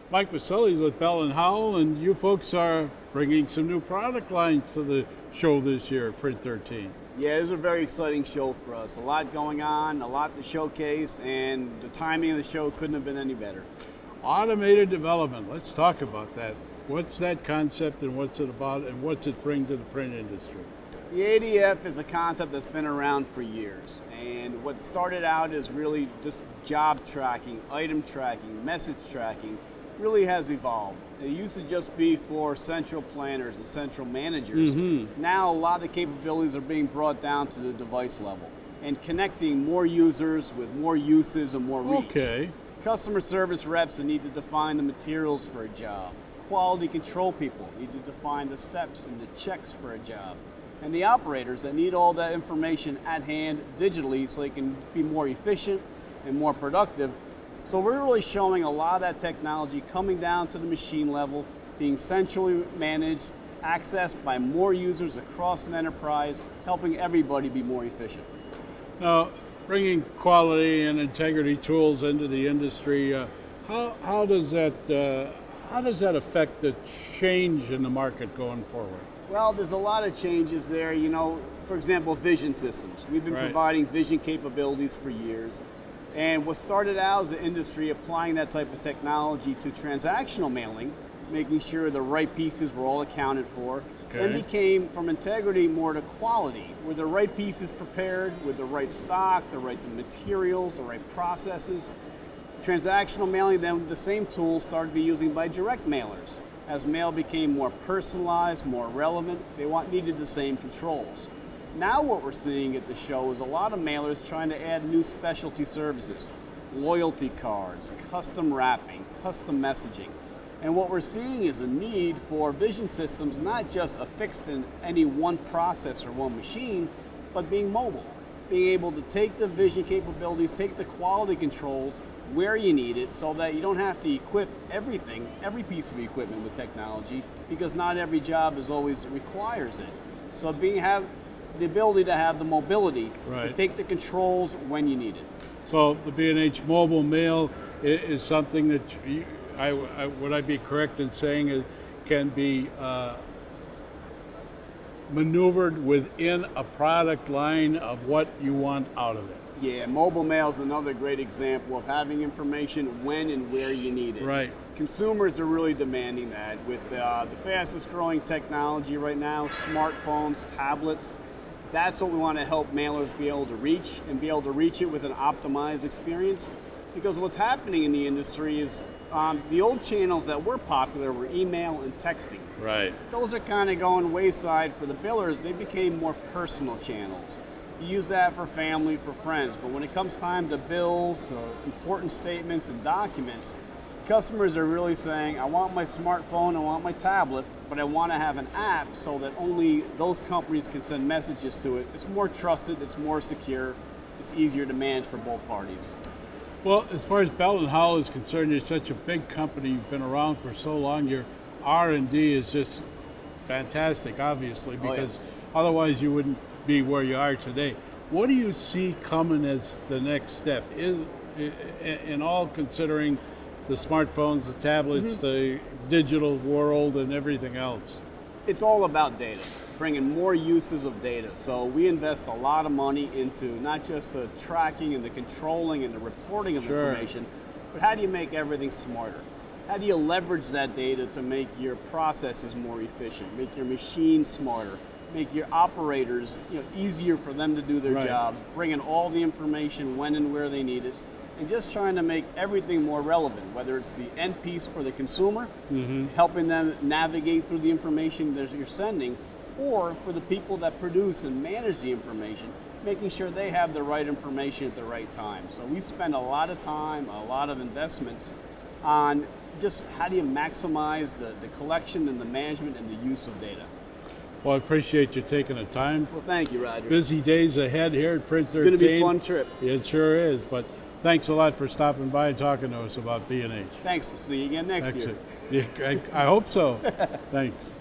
Mike Maselli with Bell and Howell, and you folks are bringing some new product lines to the show this year at Print 13. Yeah, this is a very exciting show for us. A lot going on, a lot to showcase, and the timing of the show couldn't have been any better. Automated development, let's talk about that. What's that concept and what's it about and what's it bring to the print industry? The ADF is a concept that's been around for years, and what started out as really just job tracking, item tracking, message tracking, really has evolved. It used to just be for central planners and central managers. Now a lot of the capabilities are being brought down to the device level and connecting more users with more uses and more reach. Okay. Customer service reps that need to define the materials for a job. Quality control people need to define the steps and the checks for a job. And the operators that need all that information at hand digitally so they can be more efficient and more productive. So we're really showing a lot of that technology coming down to the machine level, being centrally managed, accessed by more users across an enterprise, helping everybody be more efficient. Now, bringing quality and integrity tools into the industry, how does that affect the change in the market going forward? Well, there's a lot of changes there. You know, for example, vision systems. We've been providing vision capabilities for years. And what started out as an industry applying that type of technology to transactional mailing, making sure the right pieces were all accounted for, then became from integrity more to quality. Were the right pieces prepared with the right stock, the right materials, the right processes? Transactional mailing, then the same tools started to be used by direct mailers. As mail became more personalized, more relevant, they needed the same controls. Now what we're seeing at the show is a lot of mailers trying to add new specialty services, loyalty cards, custom wrapping, custom messaging. And what we're seeing is a need for vision systems not just affixed in any one process or one machine, but being mobile. Being able to take the vision capabilities, take the quality controls where you need it so that you don't have to equip everything, every piece of equipment with technology, because not every job always requires it. So have the ability to have the mobility to take the controls when you need it. So the B&H mobile mail is something that would I be correct in saying it can be maneuvered within a product line of what you want out of it? Yeah, mobile mail is another great example of having information when and where you need it. Right. Consumers are really demanding that with the fastest growing technology right now, smartphones, tablets. That's what we want to help mailers be able to reach and be able to reach it with an optimized experience. Because what's happening in the industry is the old channels that were popular were email and texting. Right. Those are kind of going wayside for the billers. They became more personal channels. You use that for family, for friends, but when it comes time to bills, to important statements and documents, customers are really saying, I want my smartphone, I want my tablet, but I want to have an app so that only those companies can send messages to it. It's more trusted, it's more secure, it's easier to manage for both parties. Well, as far as Bell and Howell is concerned, you're such a big company, you've been around for so long, your R&D is just fantastic, obviously, because otherwise you wouldn't be where you are today. What do you see coming as the next step? Is in all considering the smartphones, the tablets, the digital world, and everything else? It's all about data, bringing more uses of data. So we invest a lot of money into not just the tracking and the controlling and the reporting of information, but how do you make everything smarter? How do you leverage that data to make your processes more efficient, make your machines smarter, make your operators easier for them to do their jobs, bringing all the information when and where they need it, and just trying to make everything more relevant, whether it's the end piece for the consumer, helping them navigate through the information that you're sending, or for the people that produce and manage the information, making sure they have the right information at the right time. So we spend a lot of time, a lot of investments on just how do you maximize the collection and the management and the use of data. Well, I appreciate you taking the time. Well, thank you, Roger. Busy days ahead here at Print 13. It's going to be a fun trip. It sure is, but thanks a lot for stopping by and talking to us about B&H. Thanks. We'll see you again next year. Yeah, I hope so. Thanks.